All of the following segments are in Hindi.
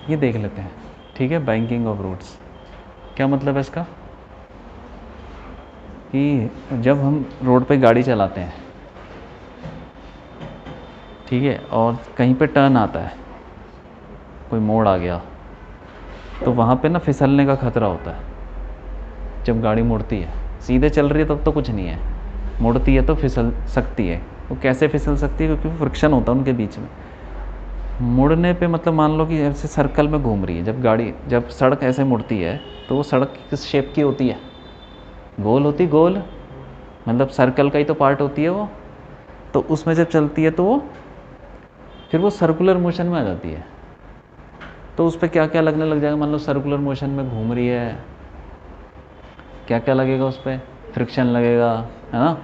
ये देख लेते हैं, ठीक है। बैंकिंग ऑफ रूट्स क्या मतलब है इसका, कि जब हम रोड पे गाड़ी चलाते हैं, ठीक है, और कहीं पे टर्न आता है, कोई मोड़ आ गया, तो वहाँ पे ना फिसलने का खतरा होता है। जब गाड़ी मुड़ती है, सीधे चल रही है तब तो कुछ नहीं है, मुड़ती है तो फिसल सकती है। वो कैसे फिसल सकती है, क्योंकि फ्रिक्शन होता है उनके बीच में। मुड़ने पे मतलब मान लो कि ऐसे सर्कल में घूम रही है जब गाड़ी, जब सड़क ऐसे मुड़ती है तो वो सड़क किस शेप की होती है, गोल होती, गोल मतलब सर्कल का ही तो पार्ट होती है वो। तो उसमें जब चलती है तो वो फिर वो सर्कुलर मोशन में आ जाती है। तो उस पर क्या क्या लगने लग जाएगा, मान लो सर्कुलर मोशन में घूम रही है, क्या क्या लगेगा उस पर, फ्रिक्शन लगेगा, है ना,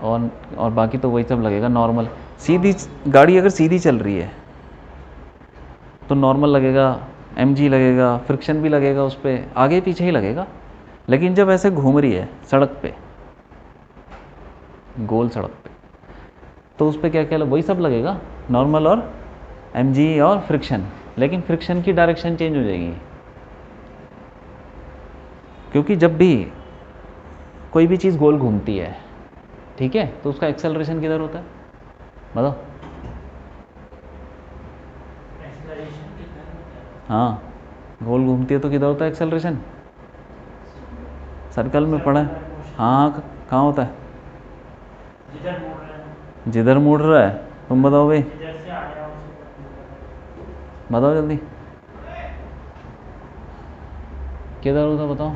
और बाकी तो वही सब लगेगा नॉर्मल। सीधी गाड़ी अगर सीधी चल रही है तो नॉर्मल लगेगा, mg लगेगा, फ्रिक्शन भी लगेगा उस पर, आगे पीछे ही लगेगा। लेकिन जब ऐसे घूम रही है सड़क पे, गोल सड़क पे, तो उस पर क्या क्या वही सब लगेगा, नॉर्मल और mg और फ्रिक्शन। लेकिन फ्रिक्शन की डायरेक्शन चेंज हो जाएगी, क्योंकि जब भी कोई भी चीज़ गोल घूमती है, ठीक है, तो उसका एक्सेलरेशन किधर होता है, बताओ। हाँ, गोल घूमती है तो किधर होता है एक्सेलरेशन, सर्कल में पड़ा है। हाँ, कहाँ होता है, जिधर मुड़ रहा है। तुम बताओ भाई, बताओ जल्दी, किधर होता है बताओ।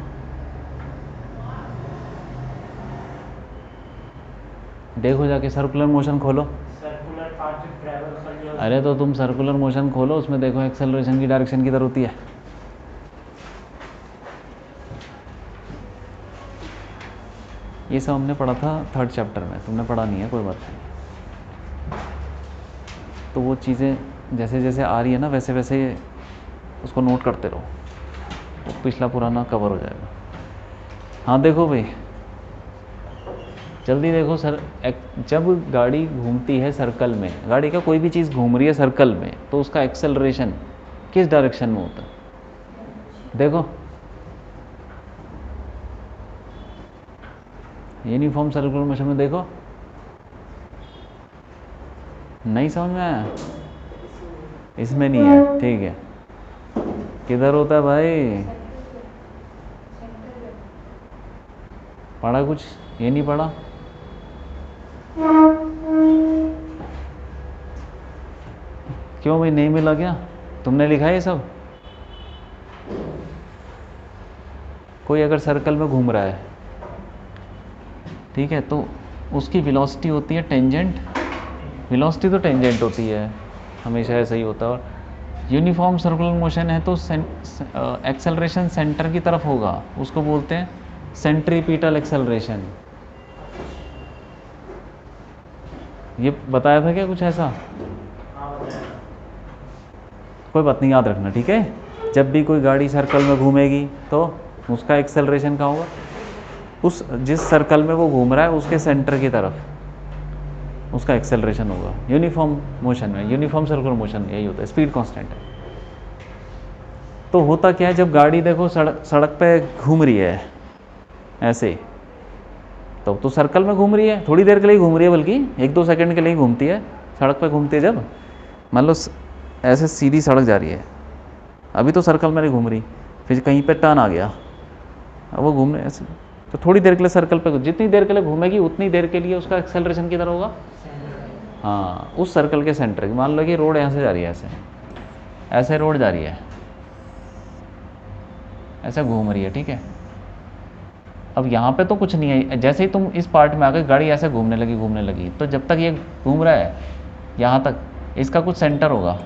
देखो जाके सर्कुलर मोशन खोलो। अरे तो तुम सर्कुलर मोशन खोलो, उसमें देखो एक्सेलरेशन की डायरेक्शन किधर होती है। ये सब हमने पढ़ा था 3rd चैप्टर में, तुमने पढ़ा नहीं है, कोई बात नहीं। तो वो चीज़ें जैसे जैसे आ रही है ना, वैसे वैसे उसको नोट करते रहो, तो पिछला पुराना कवर हो जाएगा। हाँ देखो भाई, जल्दी देखो सर। जब गाड़ी घूमती है सर्कल में, गाड़ी का कोई भी चीज़ घूम रही है सर्कल में, तो उसका एक्सेलरेशन किस डायरेक्शन में होता है, देखो। यूनिफॉर्म सर्कुलर मोशन में देखो, नहीं समझ में आया, इसमें नहीं है, ठीक है। किधर होता है भाई, पढ़ा कुछ, ये नहीं पढ़ा। क्यों भाई, नहीं मिला क्या, तुमने लिखा है ये सब। कोई अगर सर्कल में घूम रहा है, ठीक है, तो उसकी वेलोसिटी होती है टेंजेंट। वेलोसिटी तो टेंजेंट होती है, हमेशा ऐसा ही होता है। और यूनिफॉर्म सर्कुलर मोशन है तो एक्सेलरेशन सेंटर की तरफ होगा, उसको बोलते हैं सेंट्रीपिटल एक्सेलरेशन। ये बताया था क्या कुछ ऐसा, कोई बात नहीं, याद रखना, ठीक है। जब भी कोई गाड़ी सर्कल में घूमेगी तो उसका एक्सेलरेशन कहाँ होगा, उस जिस सर्कल में वो घूम रहा है उसके सेंटर की तरफ उसका एक्सेलरेशन होगा। यूनिफॉर्म मोशन में, यूनिफॉर्म सर्कुलर मोशन यही होता है, स्पीड कांस्टेंट है। तो होता क्या है, जब गाड़ी देखो सड़क पे घूम रही है ऐसे, तो सर्कल में घूम रही है, थोड़ी देर के लिए घूम रही है, बल्कि 1-2 सेकंड के लिए घूमती है। सड़क पे घूमती है जब, मान लो ऐसे सीधी सड़क जा रही है, अभी तो सर्कल में नहीं घूम रही, फिर कहीं पे टर्न आ गया, अब वो घूमने ऐसे, तो थोड़ी देर के लिए सर्कल पे, जितनी देर के लिए घूमेगी उतनी देर के लिए उसका एक्सेलरेशन किधर होगा, हाँ, उस सर्कल के सेंटर की। मान लो कि रोड यहाँ से जा रही है, ऐसे ऐसे रोड जा रही है, ऐसे घूम रही है, ठीक है। अब यहाँ पे तो कुछ नहीं है, जैसे ही तुम इस पार्ट में आ गए, गाड़ी ऐसे घूमने लगी, तो जब तक ये घूम रहा है यहाँ तक, इसका कुछ सेंटर होगा,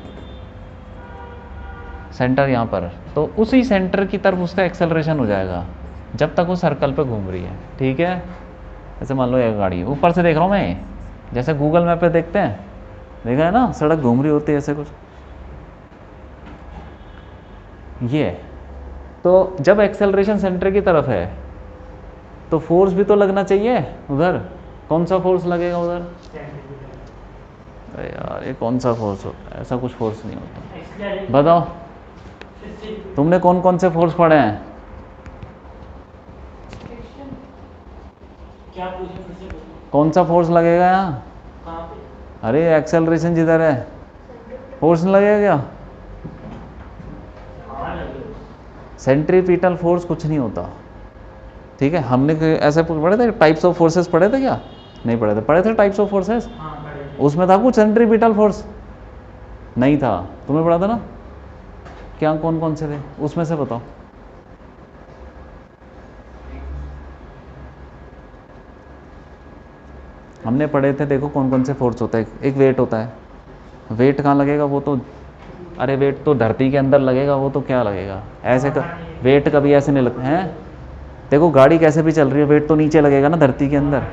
सेंटर यहाँ पर, तो उसी सेंटर की तरफ उसका एक्सेलरेशन हो जाएगा जब तक वो सर्कल पे घूम रही है, ठीक है। जैसे मान लो एक गाड़ी ऊपर से देख रहा हूँ मैं, जैसे गूगल मैप पे देखते हैं, देखा है ना, सड़क घूम रही होती है ऐसे कुछ, ये। तो जब एक्सेलरेशन सेंटर की तरफ है तो फोर्स भी तो लगना चाहिए उधर, कौन सा फोर्स लगेगा उधर, अरे यार ये कौन सा फोर्स होता है? ऐसा कुछ फोर्स नहीं होता। बताओ तुमने कौन कौन से फोर्स पढ़े हैं? कौन सा फोर्स लगेगा यहाँ? अरे एक्सेलरेशन जिधर है फोर्स नहीं लगेगा क्या? सेंट्रीपिटल फोर्स कुछ नहीं होता, ठीक है। हमने ऐसे पढ़े थे टाइप्स ऑफ फोर्सेस पढ़े थे क्या? नहीं पढ़े थे। पढ़े थे टाइप्स ऑफ फोर्सेस? उसमें था कुछ सेंट्रीपिटल फोर्स? नहीं था। तुम्हें पढ़ा था ना? क्या कौन कौन से थे उसमें से बताओ। हमने पढ़े थे, देखो कौन कौन से फोर्स होता है। एक वेट होता है, वेट कहाँ लगेगा? वो तो अरे वेट तो धरती के अंदर लगेगा, वो तो क्या लगेगा ऐसे वेट कभी ऐसे नहीं लगता है। देखो गाड़ी कैसे भी चल रही है, वेट तो नीचे लगेगा ना धरती के अंदर,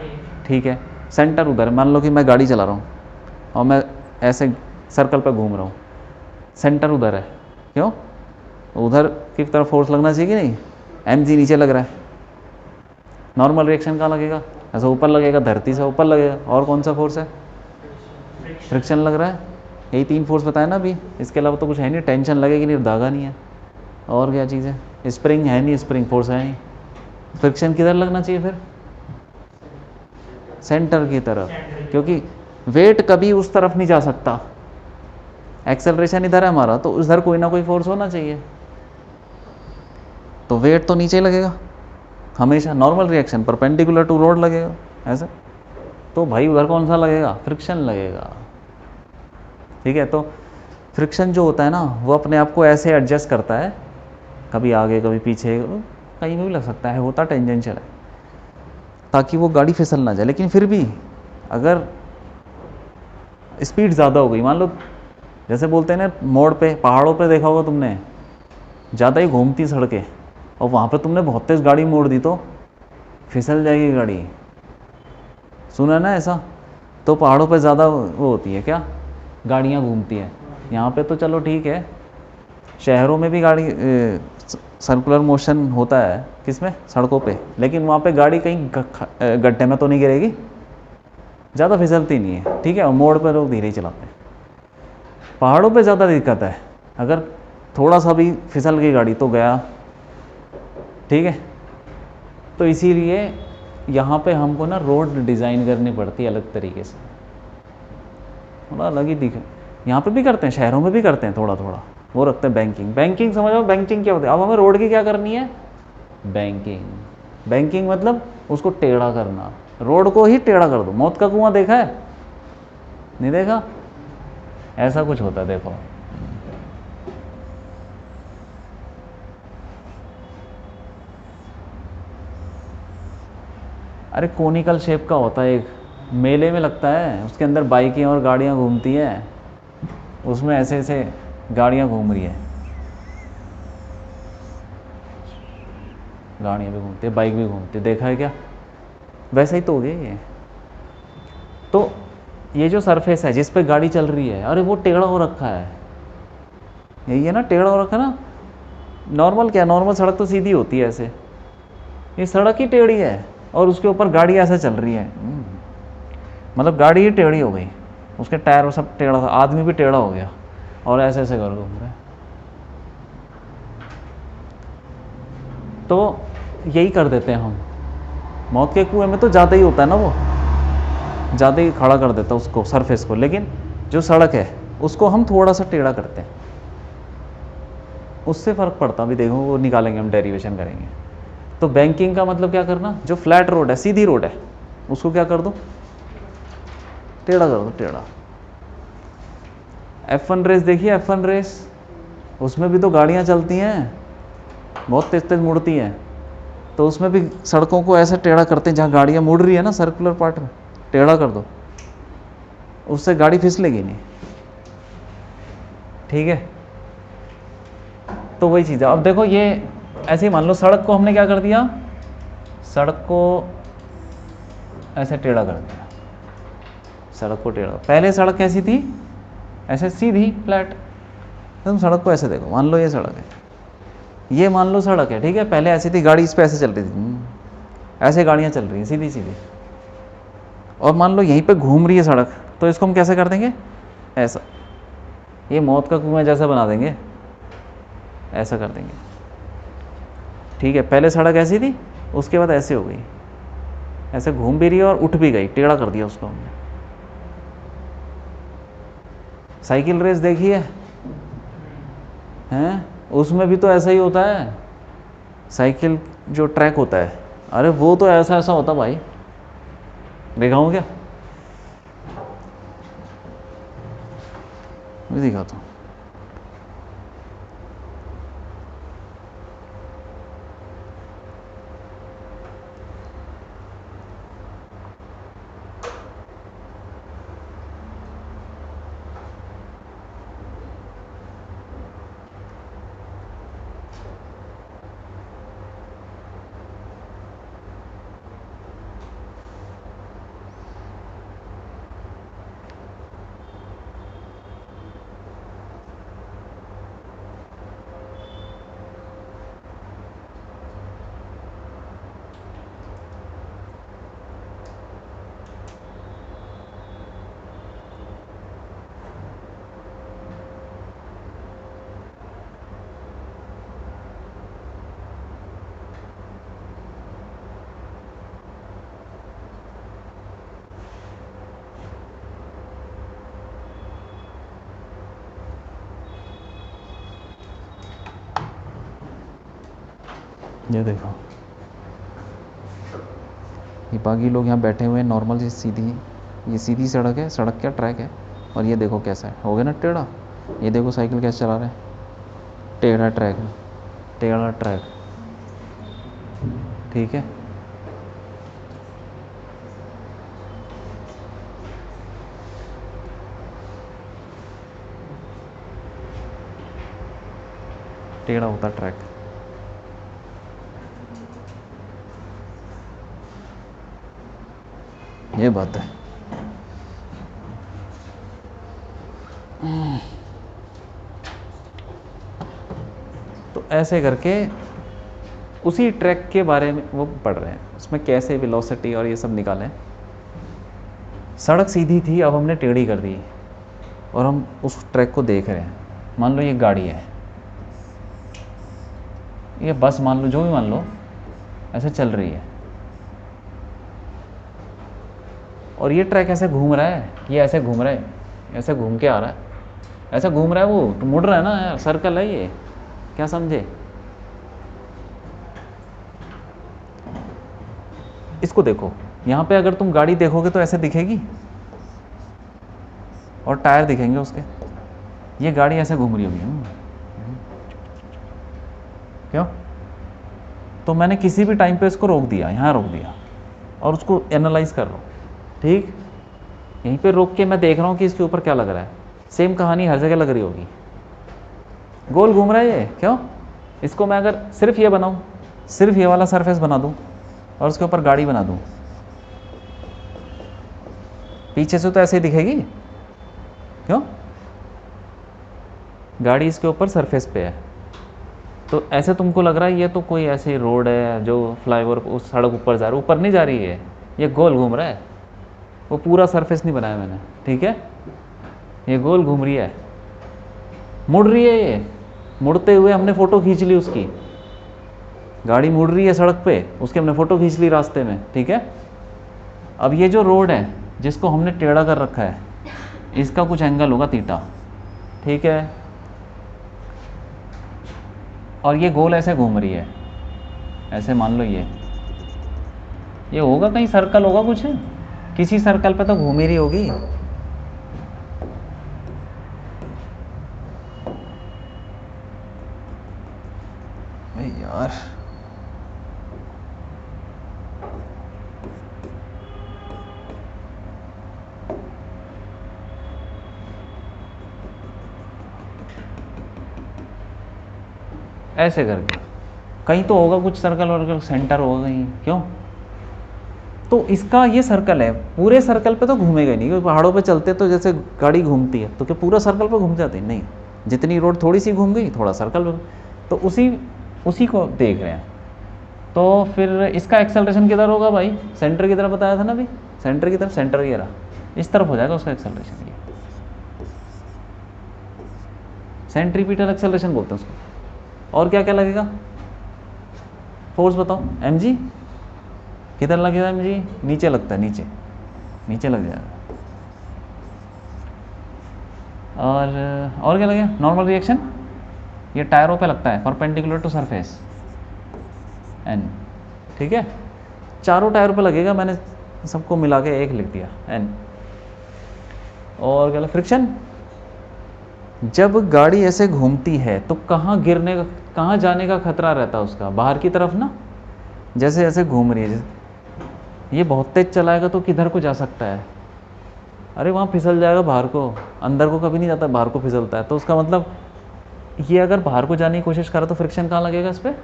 ठीक है। सेंटर उधर, मान लो कि मैं गाड़ी चला रहा हूँ और मैं ऐसे सर्कल पर घूम रहा हूँ, सेंटर उधर है, क्यों? उधर की तरफ फोर्स लगना चाहिए कि नहीं? mg नीचे लग रहा है, नॉर्मल रिएक्शन कहाँ लगेगा? ऐसा ऊपर लगेगा, धरती से ऊपर लगेगा। और कौन सा फोर्स है? फ्रिक्शन लग रहा है। यही 3 फोर्स बताया ना अभी, इसके अलावा तो कुछ है नहीं। टेंशन लगेगी नहीं, धागा नहीं है, और क्या चीज़ है? स्प्रिंग है नहीं, स्प्रिंग फोर्स है नहीं। फ्रिक्शन किधर लगना चाहिए फिर? सेंटर की तरफ, क्योंकि वेट कभी उस तरफ नहीं जा सकता। एक्सेलरेशन इधर है हमारा, तो उधर कोई ना कोई फोर्स होना चाहिए, तो वेट तो नीचे लगेगा हमेशा। Normal reaction perpendicular to road लगेगा ऐसे, तो भाई उधर कौन सा लगेगा? फ्रिक्शन लगेगा, ठीक है। तो फ्रिक्शन जो होता है ना, वो अपने आप को ऐसे एडजस्ट करता है, कभी आगे कभी पीछे, कहीं में भी लग सकता है, होता टेंजेंशियल है, ताकि वो गाड़ी फिसल ना जाए। लेकिन फिर भी अगर स्पीड ज़्यादा हो गई, मान लो जैसे बोलते हैं ना मोड़ पे, पहाड़ों पे देखा होगा तुमने, ज़्यादा ही घूमती सड़कें, और वहाँ पे तुमने बहुत तेज़ गाड़ी मोड़ दी तो फिसल जाएगी गाड़ी, सुना ना ऐसा? तो पहाड़ों पे ज़्यादा वो होती है क्या, गाड़ियाँ घूमती हैं। यहाँ पे तो चलो ठीक है, शहरों में भी गाड़ी सर्कुलर मोशन होता है, किसमें? सड़कों पे, लेकिन वहाँ पे गाड़ी कहीं गड्ढे में तो नहीं गिरेगी, ज़्यादा फिसलती नहीं है, ठीक है। और मोड़ पर लोग धीरे ही चलाते हैं। पहाड़ों पे ज़्यादा दिक्कत है, अगर थोड़ा सा भी फिसल गई गाड़ी तो गया, ठीक है। तो इसीलिए यहाँ पे हमको ना रोड डिज़ाइन करनी पड़ती है अलग तरीके से, थोड़ा अलग ही दिखे। यहाँ पे भी करते हैं, शहरों में भी करते हैं, थोड़ा थोड़ा वो रखते हैं। बैंकिंग, बैंकिंग समझो, बैंकिंग क्या होता है? अब हमें रोड की क्या करनी है? बैंकिंग। बैंकिंग मतलब उसको टेढ़ा करना, रोड को ही टेढ़ा कर दो। मौत का कुआं देखा है? नहीं देखा? ऐसा कुछ होता है, देखो। अरे कोनिकल शेप का होता है, एक मेले में लगता है, उसके अंदर बाइकें और गाड़ियाँ घूमती हैं, उसमें ऐसे ऐसे गाड़ियाँ घूम रही है, गाड़ियाँ भी घूमती है, बाइक भी घूमती है, देखा है क्या? वैसा ही तो हो गया ये। तो ये जो सरफेस है जिस पे गाड़ी चल रही है, अरे वो टेढ़ा हो रखा है, यही है ना, टेढ़ा हो रखा है ना। नॉर्मल क्या, नॉर्मल सड़क तो सीधी होती है ऐसे, ये सड़क ही टेढ़ी है और उसके ऊपर गाड़ी ऐसे चल रही है, मतलब गाड़ी ही टेढ़ी हो गई, उसके टायर सब टेढ़ा, आदमी भी टेढ़ा हो गया और ऐसे ऐसे कर घूम रहे। तो यही कर देते हैं हम। मौत के कुएं में तो ज़्यादा ही होता है ना, वो ज़्यादा ही खड़ा कर देता है उसको, सरफेस को, लेकिन जो सड़क है उसको हम थोड़ा सा टेढ़ा करते हैं, उससे फ़र्क पड़ता। अभी देखो वो निकालेंगे, हम डेरिवेशन करेंगे। तो बैंकिंग का मतलब क्या करना? जो फ्लैट रोड है, सीधी रोड है, उसको क्या कर दो? टेढ़ा कर दो, टेढ़ा। F1 रेस देखिए, F1 रेस, उसमें भी तो गाड़ियाँ चलती हैं, बहुत तेज तेज मुड़ती हैं, तो उसमें भी सड़कों को ऐसे टेढ़ा करते हैं, जहाँ गाड़ियाँ मुड़ रही है ना सर्कुलर पार्ट में, टेढ़ा कर दो, उससे गाड़ी फिसलेगी नहीं, ठीक है। तो वही चीज़ है। अब देखो ये ऐसे ही मान लो, सड़क को हमने क्या कर दिया? सड़क को ऐसे टेढ़ा कर दिया, सड़क को टेढ़ा। पहले सड़क कैसी थी? ऐसे सीधी फ्लैट। तुम सड़क को ऐसे देखो, मान लो ये सड़क है, ये मान लो सड़क है, ठीक है। पहले ऐसी थी, गाड़ी इस पे ऐसे चल रही थी, ऐसे गाड़ियाँ चल रही हैं सीधी सीधी, और मान लो यहीं पे घूम रही है सड़क, तो इसको हम कैसे कर देंगे, ऐसा, ये मौत का कुआं जैसा बना देंगे, ऐसा कर देंगे। ठीक है, पहले सड़क ऐसी थी, उसके बाद ऐसे हो गई, ऐसे घूम भी रही है और उठ भी गई, टेढ़ा कर दिया उसको हमने। साइकिल रेस देखी है हैं, उसमें भी तो ऐसा ही होता है। साइकिल जो ट्रैक होता है, अरे वो तो ऐसा ऐसा होता भाई, देखा हूँ क्या, मैं दिखाता हूँ। ये देखो, ये बाकी लोग यहाँ बैठे हुए हैं, नॉर्मल सी सीधी, ये सीधी सड़क है, सड़क क्या ट्रैक है, और ये देखो कैसा है, हो गया ना टेढ़ा। ये देखो साइकिल कैसे चला रहे हैं, टेढ़ा ट्रैक है, टेढ़ा ट्रैक, ठीक है। टेढ़ा होता ट्रैक। ये बात है। तो ऐसे करके उसी ट्रैक के बारे में वो पढ़ रहे हैं, उसमें कैसे वेलोसिटी और ये सब निकालें। सड़क सीधी थी, अब हमने टेढ़ी कर दी और हम उस ट्रैक को देख रहे हैं। मान लो ये गाड़ी है, ये बस मान लो, जो भी मान लो, ऐसे चल रही है और ये ट्रैक ऐसे घूम रहा है, ये ऐसे घूम रहा है, ऐसे घूम के आ रहा है, ऐसे घूम रहा है, वो तो मुड़ रहा है ना यार, सर्कल है ये, क्या समझे। इसको देखो, यहाँ पे अगर तुम गाड़ी देखोगे तो ऐसे दिखेगी और टायर दिखेंगे उसके, ये गाड़ी ऐसे घूम रही होगी। क्यों? तो मैंने किसी भी टाइम पे इसको रोक दिया, यहाँ रोक दिया और उसको एनालाइज कर रहा हूँ, ठीक। यहीं पे रोक के मैं देख रहा हूँ कि इसके ऊपर क्या लग रहा है। सेम कहानी हर जगह लग रही होगी, गोल घूम रहा है ये, क्यों। इसको मैं अगर सिर्फ ये बनाऊँ, सिर्फ ये वाला सरफेस बना दूँ और उसके ऊपर गाड़ी बना दूँ, पीछे से तो ऐसे ही दिखेगी, क्यों, गाड़ी इसके ऊपर सरफेस पे है। तो ऐसे तुमको लग रहा है ये तो कोई ऐसी रोड है जो फ्लाईओवर उस सड़क ऊपर जा रही है, ऊपर नहीं जा रही है, ये गोल घूम रहा है, वो पूरा सरफेस नहीं बनाया मैंने, ठीक है। ये गोल घूम रही है, मुड़ रही है, ये मुड़ते हुए हमने फ़ोटो खींच ली उसकी, गाड़ी मुड़ रही है सड़क पे, उसके हमने फ़ोटो खींच ली रास्ते में, ठीक है। अब ये जो रोड है जिसको हमने टेढ़ा कर रखा है, इसका कुछ एंगल होगा थीटा, ठीक है। और ये गोल ऐसे घूम रही है, ऐसे मान लो ये होगा कहीं सर्कल होगा कुछ, किसी सर्कल पे तो घूम ही रही होगी। यार ऐसे करके कहीं तो होगा कुछ सर्कल वर्कल, सेंटर होगा कहीं, क्यों। तो इसका ये सर्कल है, पूरे सर्कल पे तो घूमेगा ही नहीं, क्योंकि पहाड़ों पे चलते तो जैसे गाड़ी घूमती है तो क्या पूरा सर्कल पे घूम जाती नहीं, जितनी रोड थोड़ी सी घूम गई थोड़ा सर्कल पे, तो उसी को देख रहे हैं। तो फिर इसका एक्सेलरेशन किधर होगा भाई, सेंटर की तरफ बताया था ना भाई, सेंटर की तरफ, सेंटर ये रहा, इस तरफ हो जाएगा उसका एक्सेलरेशन। ये सेंट्रीपिटल एक्सेलरेशन बोलते हैं उसको। और क्या क्या लगेगा, फोर्स बताओ। mg किधर लगेगा, mg नीचे लगता है, नीचे नीचे लग जाएगा। और क्या लगेगा, नॉर्मल रिएक्शन, ये टायरों पे लगता है, परपेंडिकुलर टू सरफेस, n, ठीक है। चारों टायरों पे लगेगा, मैंने सबको मिला के एक लिख दिया, n। और क्या, फ्रिक्शन, जब गाड़ी ऐसे घूमती है तो कहाँ गिरने का, कहाँ जाने का खतरा रहता है उसका, बाहर की तरफ ना, जैसे ऐसे घूम रही है, ये बहुत तेज चलाएगा तो किधर को जा सकता है, अरे वहाँ फिसल जाएगा बाहर को, अंदर को कभी नहीं जाता, बाहर को फिसलता है। तो उसका मतलब ये अगर बाहर को जाने की कोशिश करे तो फ्रिक्शन कहाँ लगेगा इस पर,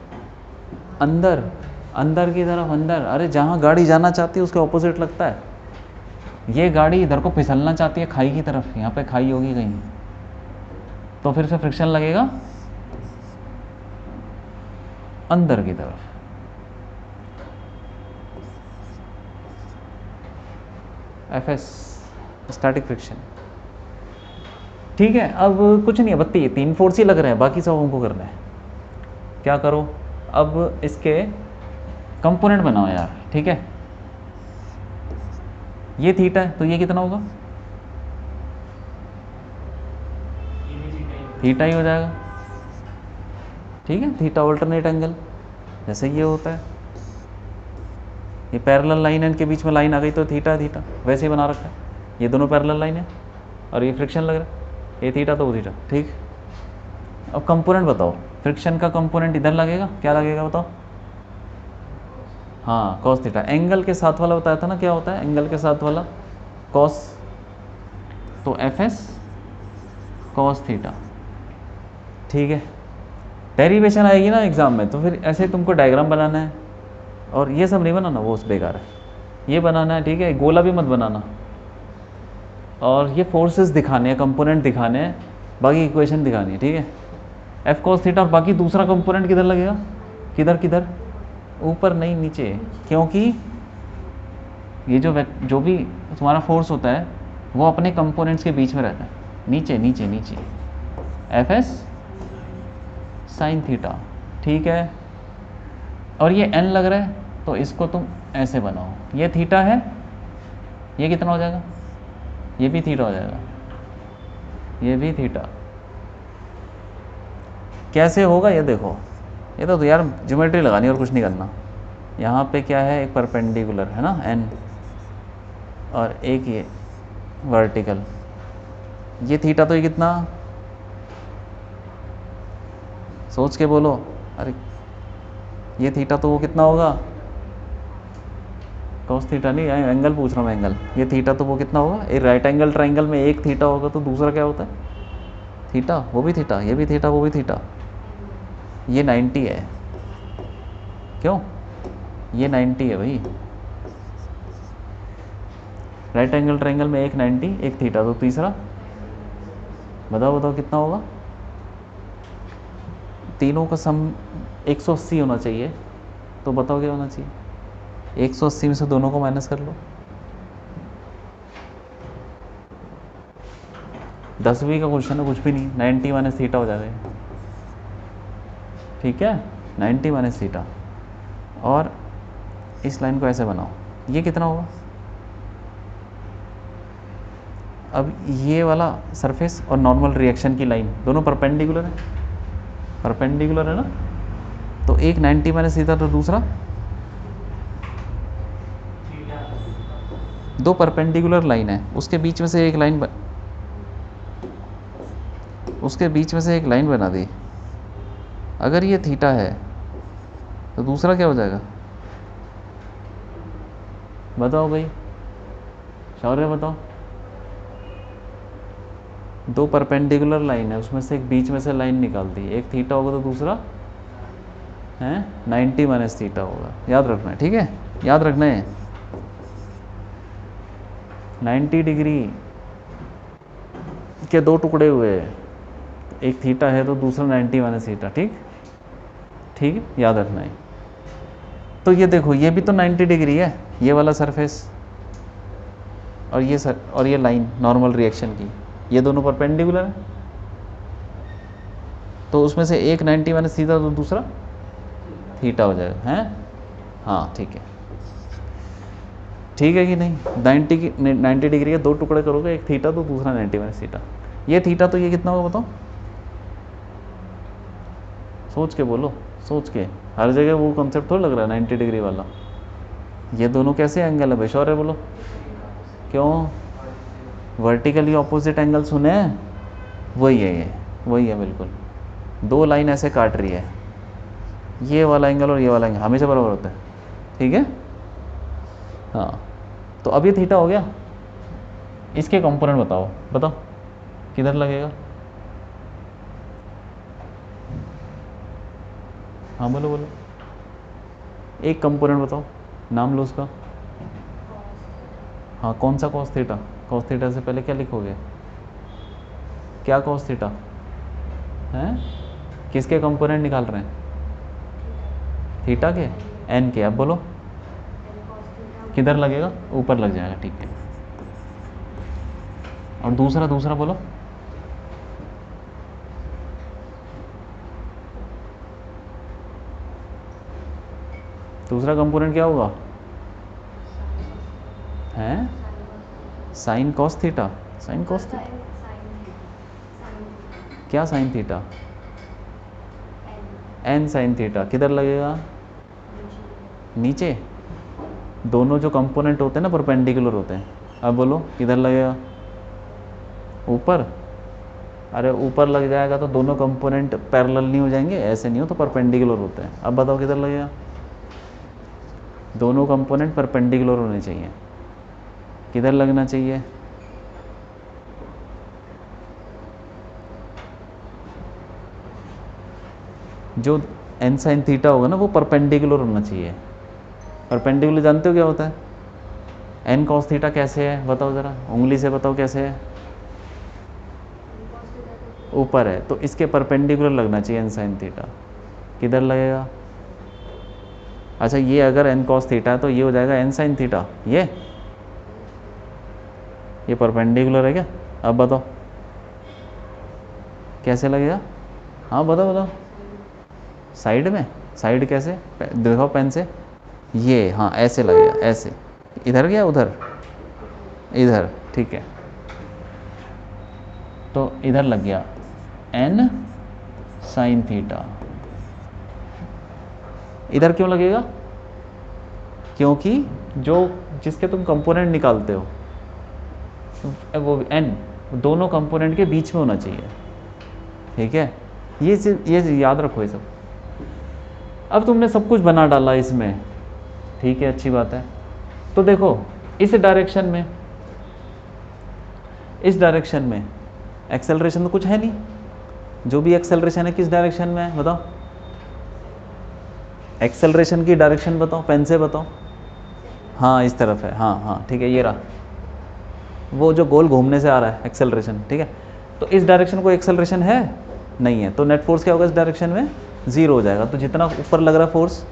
अंदर, अंदर की तरफ, अंदर। अरे जहाँ गाड़ी जाना चाहती है उसके ऑपोजिट लगता है। ये गाड़ी इधर को फिसलना चाहती है खाई की तरफ, यहाँ पे खाई होगी कहीं, तो फिर से फ्रिक्शन लगेगा अंदर की तरफ। एफएस, स्टैटिक फ्रिक्शन, ठीक है। अब कुछ नहीं है, बत्ती 3 फोर्स ही लग रहे हैं, बाकी सब हमको करना है। क्या करो, अब इसके कंपोनेंट बनाओ यार, ठीक है। ये थीटा है तो ये कितना होगा, थीटा ही हो जाएगा, ठीक है। थीटा ऑल्टरनेट एंगल, जैसे ये होता है, ये पैरेलल लाइन है, इनके बीच में लाइन आ गई तो थीटा थीटा, वैसे ही बना रखा है। ये दोनों पैरेलल लाइन है और ये फ्रिक्शन लग रहा है, ये थीटा तो वो थीटा, ठीक। अब कंपोनेंट बताओ, फ्रिक्शन का कंपोनेंट इधर लगेगा, क्या लगेगा बताओ, हाँ कॉस थीटा। एंगल के साथ वाला बताया था ना, क्या होता है एंगल के साथ वाला, कॉस, तो एफ एस कॉस थीटा, ठीक है। डेरिवेशन आएगी ना एग्जाम में, तो फिर ऐसे तुमको डायग्राम बनाना है, और ये सब नहीं बनाना, वो उस बेकार है, ये बनाना है, ठीक है। गोला भी मत बनाना, और ये फोर्सेस दिखाने हैं, कंपोनेंट दिखाने हैं, बाकी इक्वेशन दिखानी है, ठीक है। एफ कॉस थीटा, और बाकी दूसरा कंपोनेंट किधर लगेगा, किधर किधर, ऊपर नहीं नीचे, क्योंकि ये जो भी तुम्हारा फोर्स होता है वो अपने कंपोनेंट्स के बीच में रहता है, नीचे नीचे नीचे, एफ एस साइन थीटा, ठीक है। और ये n लग रहा है तो इसको तुम ऐसे बनाओ, ये थीटा है, ये कितना हो जाएगा, ये भी थीटा हो जाएगा, ये भी थीटा। कैसे होगा ये देखो, ये तो यार ज्योमेट्री लगानी और कुछ नहीं करना। यहाँ पे क्या है, एक परपेंडिकुलर है ना n, और एक ये वर्टिकल, ये थीटा, तो ये कितना, सोच के बोलो, अरे ये थीटा तो वो कितना होगा, कॉस थीटा नहीं, एंगल पूछ रहा हूँ मैं, एंगल, ये थीटा तो वो कितना होगा, एक राइट एंगल ट्राइंगल में एक थीटा होगा तो दूसरा क्या होता है थीटा, वो भी थीटा, ये भी थीटा, वो भी थीटा। ये 90 है, क्यों, ये 90 है भाई, राइट एंगल ट्राइंगल में एक 90 एक थीटा, तो तीसरा बताओ बताओ कितना होगा, तीनों का सम 180 होना चाहिए, तो बताओ क्या होना चाहिए, 180 में से दोनों को माइनस कर लो, 10वीं का क्वेश्चन है, कुछ भी नहीं, 90 माइनस थीटा हो जाएगा, ठीक है, 90 माइनस थीटा। और इस लाइन को ऐसे बनाओ, ये कितना होगा, अब ये वाला सरफेस और नॉर्मल रिएक्शन की लाइन दोनों परपेंडिकुलर है, परपेंडिकुलर है ना, तो एक 90 माइनस थीटा, तो दूसरा, दो परपेंडिकुलर लाइन है, उसके बीच में से एक लाइन उसके बीच में से एक लाइन बना दी, अगर ये थीटा है तो दूसरा क्या हो जाएगा, बताओ भाई, शौर्य बताओ। दो परपेंडिकुलर लाइन है, उसमें से एक बीच में से लाइन निकाल दी, एक थीटा होगा तो दूसरा है 90 माइनस थीटा होगा, याद रखना है, ठीक है, याद रखना है। 90 डिग्री के दो टुकड़े हुए, एक थीटा है तो दूसरा 90 माइनस थीटा, ठीक ठीक है, याद रखना है। तो ये देखो, ये भी तो 90 डिग्री है, ये वाला सरफेस, और ये सर और ये लाइन नॉर्मल रिएक्शन की, ये दोनों परपेंडिकुलर है, तो उसमें से एक 90 माइनस थीटा तो दूसरा थीटा हो जाएगा, हैं? हाँ ठीक है, ठीक है कि नहीं? 90 डिग्री के दो टुकड़े करोगे, एक थीटा तो दूसरा 90 माइनस थीटा। ये थीटा तो ये कितना होगा बताओ, सोच के बोलो, सोच के, हर जगह वो कॉन्सेप्ट थोड़ा लग रहा है 90 डिग्री वाला। ये दोनों कैसे एंगल है भाई, श्योर है बोलो? क्यों? वर्टिकली ऑपोजिट एंगल सुने हैं, वही है, ये वही है बिल्कुल। दो लाइन ऐसे काट रही है, ये वाला एंगल और ये वाला एंगल हमेशा बराबर होता है, ठीक है? हाँ, तो अब ये थीटा हो गया, इसके कंपोनेंट बताओ, बताओ किधर लगेगा? हाँ बोलो बोलो, एक कंपोनेंट बताओ, नाम लो उसका। हाँ कौन सा कॉस थीटा? कॉस थीटा से पहले क्या लिखोगे? क्या कॉस थीटा हैं? किसके कंपोनेंट निकाल रहे हैं? थीटा के, एन के। अब बोलो किधर लगेगा? ऊपर लग जाएगा, ठीक है। और दूसरा दूसरा बोलो, दूसरा कंपोनेंट क्या होगा? हैं? Sine cos theta, sine cos theta, क्या sine theta? N sine theta. किधर लगेगा? नीचे। दोनों जो कंपोनेंट होते हैं ना परपेंडिकुलर होते हैं। अब बोलो किधर लगेगा? ऊपर। अरे ऊपर लग जाएगा तो दोनों कंपोनेंट पैरेलल नहीं हो जाएंगे? ऐसे नहीं हो तो परपेंडिकुलर होते हैं। अब बताओ किधर लगेगा? दोनों कंपोनेंट परपेंडिकुलर होने चाहिए। किधर लगना चाहिए? जो एन साइन थीटा होगा ना वो परपेंडिकुलर होना चाहिए। परपेंडिकुलर जानते हो क्या होता है? एन कॉस थीटा कैसे है बताओ ज़रा, उंगली से बताओ कैसे है? ऊपर है, तो इसके परपेंडिकुलर लगना चाहिए एन साइन थीटा। किधर लगेगा? अच्छा ये अगर एन कॉस थीटा है तो ये हो जाएगा एन साइन थीटा। ये परपेंडिकुलर है क्या? अब बताओ कैसे लगेगा? हाँ बताओ बताओ। साइड में? साइड कैसे दिखाओ पेन से। ये हाँ ऐसे लगेगा, ऐसे। इधर क्या उधर? इधर, ठीक है। तो इधर लग गया एन साइन थीटा। इधर क्यों लगेगा? क्योंकि जो जिसके तुम कंपोनेंट निकालते हो वो एन दोनों कंपोनेंट के बीच में होना चाहिए, ठीक है? ये याद रखो ये सब। अब तुमने सब कुछ बना डाला इसमें, ठीक है, अच्छी बात है। तो देखो इस डायरेक्शन में एक्सेलरेशन तो कुछ है नहीं। जो भी एक्सेलरेशन है किस डायरेक्शन में है बताओ? एक्सेलरेशन की डायरेक्शन बताओ, पेन से बताओ। हाँ इस तरफ है, हाँ हाँ ठीक है, ये रहा वो जो गोल घूमने से आ रहा है एक्सेलरेशन, ठीक है? तो इस डायरेक्शन को एक्सेलरेशन है नहीं है, तो नेट फोर्स क्या होगा इस डायरेक्शन में? ज़ीरो हो जाएगा। तो जितना ऊपर लग रहा है फोर्स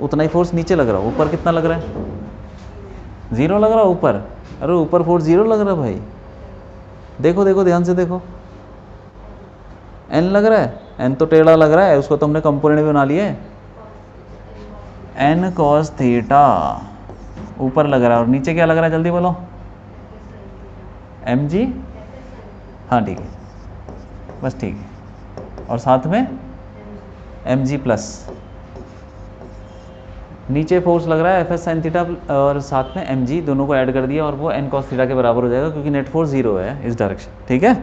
उतना ही फोर्स नीचे लग रहा है। ऊपर कितना लग रहा है? ज़ीरो लग रहा है ऊपर। अरे ऊपर फोर्स ज़ीरो लग रहा है भाई, देखो देखो ध्यान से देखो। एन लग रहा है, एन तो टेढ़ा लग रहा है, उसको तो हमने कंपोनेंट भी बना लिए। एन कॉस थीटा ऊपर लग रहा है और नीचे क्या लग रहा है जल्दी बोलो? M G. हाँ ठीक है, बस ठीक है। और साथ में एम जी प्लस नीचे फोर्स लग रहा है एफ एस साइन थीटा और साथ में एम जी, दोनों को ऐड कर दिया और वो एन कॉस थीटा के बराबर हो जाएगा क्योंकि नेट फोर्स जीरो है इस डायरेक्शन, ठीक है?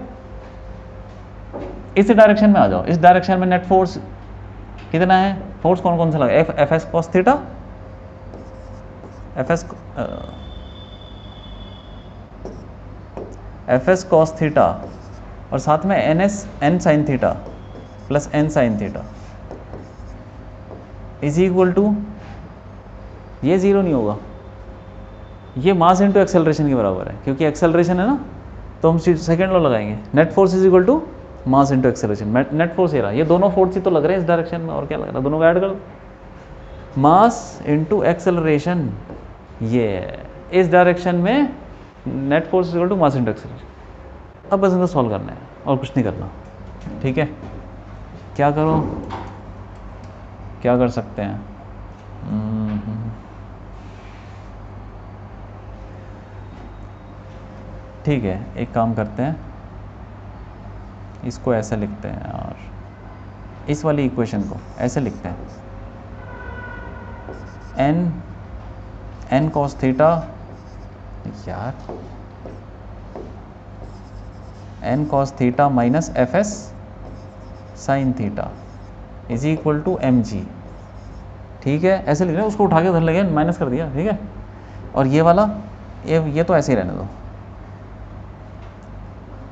इस डायरेक्शन में आ जाओ। इस डायरेक्शन में नेट फोर्स कितना है? फोर्स कौन कौन सा लगा? F S cos theta, F S cos theta और साथ में N S N sine theta plus N sine theta is equal to, ये जीरो नहीं होगा, ये मास इंटू एक्सेलरेशन के बराबर है क्योंकि एक्सेलरेशन है ना, तो हम सेकेंड लॉ लगाएंगे। Net force is equal to mass into acceleration. Net force ये रहा, ये दोनों फोर्स ही तो लग रहे हैं इस डायरेक्शन में, और क्या लग रहा है? दोनों का ऐड कर दो, मास इंटू एक्सेलरेशन। ये इस डायरेक्शन में net force equal to mass into acceleration. अब बस इनको सॉल्व करना है और कुछ नहीं करना, ठीक है। क्या करो, क्या कर सकते हैं, ठीक है, एक काम करते हैं, इसको ऐसे लिखते हैं और इस वाली इक्वेशन को ऐसे लिखते हैं, एन कॉस थीटा, यार N cos theta minus F S sine theta is equal to M G, ठीक है, ऐसे लिख रहे हैं। उसको उठा के उधर लगे माइनस कर दिया, ठीक है। और ये वाला ये तो ऐसे ही रहने दो,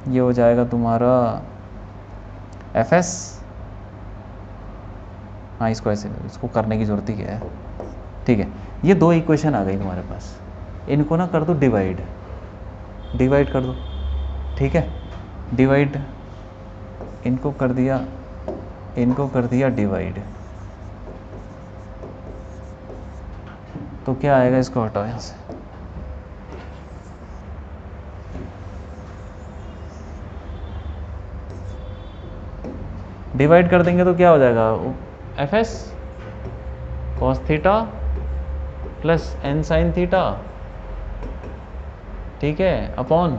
ये हो जाएगा तुम्हारा एफ एस, हाँ इसको ऐसे, इसको करने की ज़रूरत ही क्या है, ठीक है। ये दो इक्वेशन आ गई तुम्हारे पास, इनको ना कर दो डिवाइड, डिवाइड कर दो, ठीक है, डिवाइड, इनको कर दिया डिवाइड, तो क्या आएगा, इसको हटाओ यहाँ से, डिवाइड कर देंगे तो क्या हो जाएगा, F S cos theta plus N sine theta, ठीक है, upon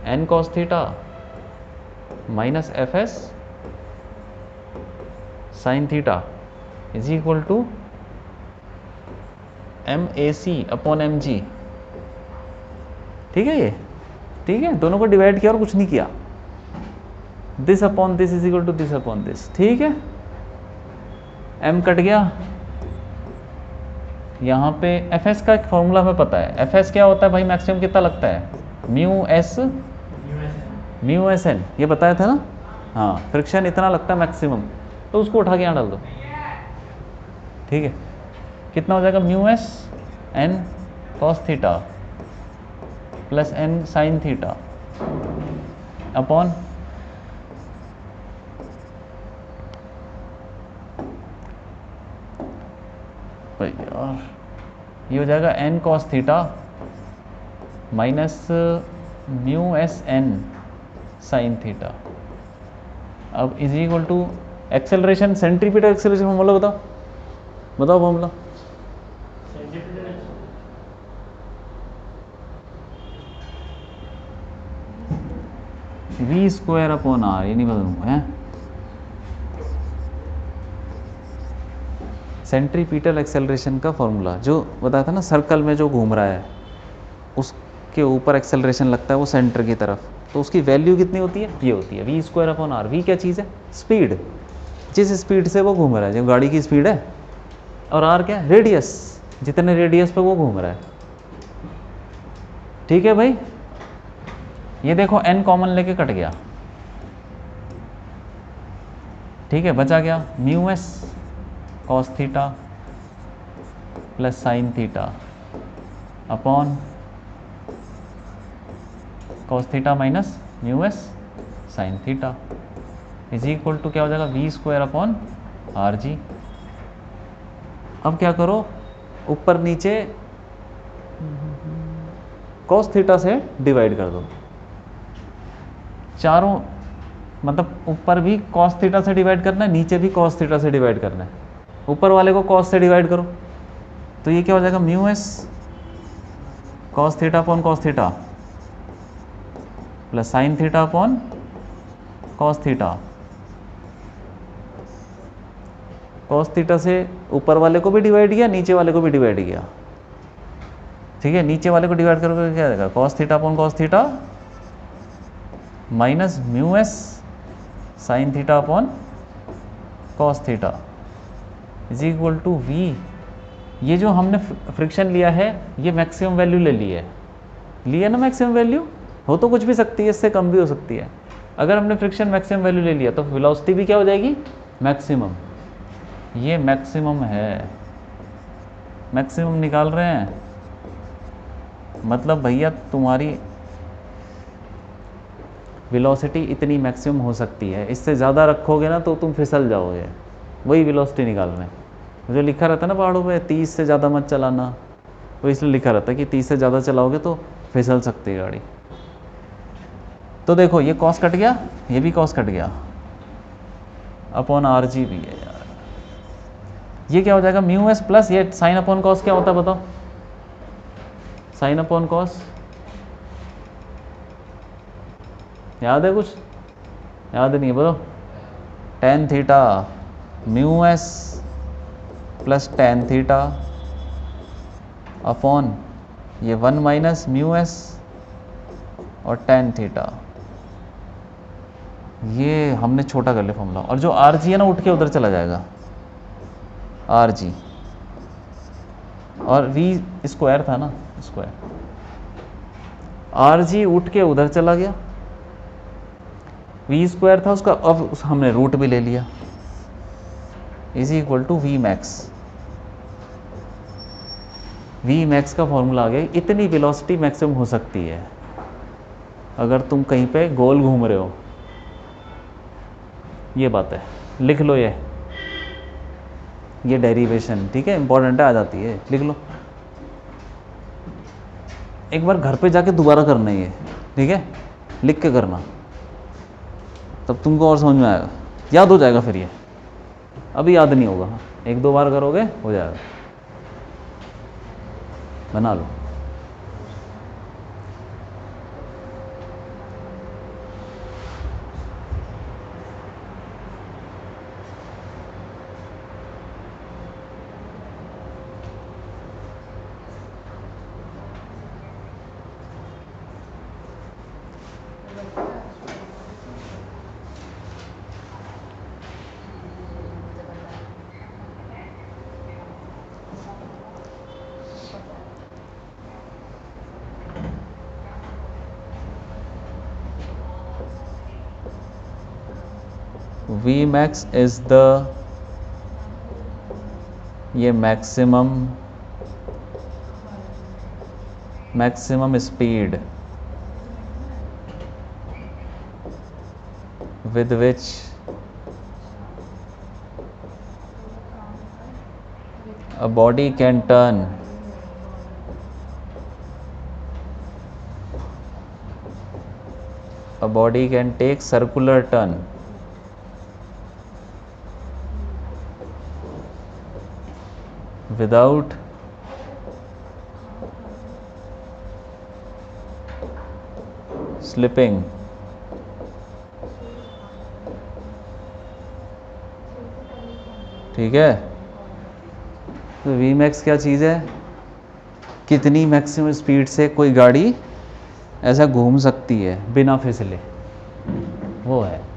N cos theta minus F S sine theta is equal to M A C upon M G, ठीक है। ये ठीक है, दोनों को डिवाइड किया और कुछ नहीं किया, this upon this is equal to this upon this, ठीक है। m कट गया, यहाँ पे एफ एस का एक फॉर्मूला हमें पता है, एफ एस क्या होता है भाई, मैक्सिमम कितना लगता है, म्यू एस एन, ये बताया था ना, हाँ, फ्रिक्शन इतना लगता है मैक्सिमम, तो उसको उठा के यहाँ डाल दो, ठीक है। कितना हो जाएगा, mu S N cos theta plus N sine theta upon यार, ये हो जाएगा N cos theta minus mu S N sine theta, अब is equal to acceleration, centripetal acceleration formula बताओ formula, V square upon R, ये नहीं बदलूंगा है, सेंट्रीपिटल एक्सेलरेशन का फॉर्मूला जो बताया था ना, सर्कल में जो घूम रहा है उसके ऊपर एक्सेलरेशन लगता है वो सेंटर की तरफ, तो उसकी वैल्यू कितनी होती है, ये होती है V square upon R. V क्या चीज़ है, स्पीड, जिस स्पीड से वो घूम रहा है, जो गाड़ी की स्पीड है, और आर क्या, रेडियस, जितने रेडियस पे वो घूम रहा है, ठीक है भाई। ये देखो एन कॉमन लेके कट गया, ठीक है, बचा गया mu S cos theta plus sine theta upon cos theta minus mu S sine theta is equal to क्या हो जाएगा, V square upon R G. अब क्या करो, ऊपर नीचे कॉस थीटा से डिवाइड कर दो, चारों मतलब ऊपर भी कॉस थीटा से डिवाइड करना है, नीचे भी कॉस थीटा से डिवाइड करना है, ऊपर वाले को कॉस से डिवाइड करो, तो ये क्या हो जाएगा, mu S cos theta upon cos theta plus sine theta upon cos theta, cos theta से ऊपर वाले को भी डिवाइड किया, नीचे वाले को भी डिवाइड किया, ठीक है। नीचे वाले को डिवाइड करोगे क्या आएगा, cos theta upon cos theta minus mu S sine theta upon cos theta is equal to V. ये जो हमने फ्रिक्शन लिया है ये मैक्सिमम वैल्यू ले ली है ना, मैक्सिमम वैल्यू हो तो कुछ भी सकती है, इससे कम भी हो सकती है। अगर हमने फ्रिक्शन मैक्सिमम वैल्यू ले लिया तो वेलोसिटी भी क्या हो जाएगी, मैक्सिमम। ये मैक्सिमम है, मैक्सिमम निकाल रहे हैं, मतलब भैया तुम्हारी वेलोसिटी इतनी मैक्सिमम हो सकती है, इससे ज़्यादा रखोगे ना तो तुम फिसल जाओगे, वही वेलोसिटी निकाल रहे हैं। जो लिखा रहता है ना पहाड़ों पे 30 से ज़्यादा मत चलाना, वो इसलिए लिखा रहता है कि 30 से ज़्यादा चलाओगे तो फिसल सकती है गाड़ी। तो देखो ये कॉस कट गया, ये भी कॉस कट गया, अपॉन आर जी भी है यार। ये क्या हो जाएगा, म्यू एस प्लस ये साइन अपॉन कॉस क्या होता है बताओ, साइन अपॉन कॉस याद है, कुछ याद नहीं है बोलो, tan theta mu S plus tan theta upon ये 1 माइनस म्यू एस और टेन थीटा। ये हमने छोटा कर लिया फॉर्मूला, और जो आर जी है ना उठ के उधर चला जाएगा, आर जी, और वी स्क्वायर था ना, स्क्वायर, आर जी उठ के उधर चला गया, वी स्क्वायर था उसका, अब हमने रूट भी ले लिया, is equal to V max. V max का फॉर्मूला आ गया, इतनी वेलोसिटी मैक्सिमम हो सकती है अगर तुम कहीं पे गोल घूम रहे हो, ये बात है, लिख लो ये डेरिवेशन, ठीक है, इंपॉर्टेंट है, आ जाती है, लिख लो। एक बार घर पे जाके दोबारा करना है ये, ठीक है, लिख के करना, तब तुमको और समझ में आएगा, याद हो जाएगा फिर ये, अभी याद नहीं होगा, हाँ 1-2 बार करोगे हो जाएगा, बना लो। V max is the, ये maximum speed with which a body can turn take circular turn without slipping। ठीक है, तो वी मैक्स क्या चीज़ है, कितनी मैक्सिमम स्पीड से कोई गाड़ी ऐसा घूम सकती है बिना फिसले, वो है।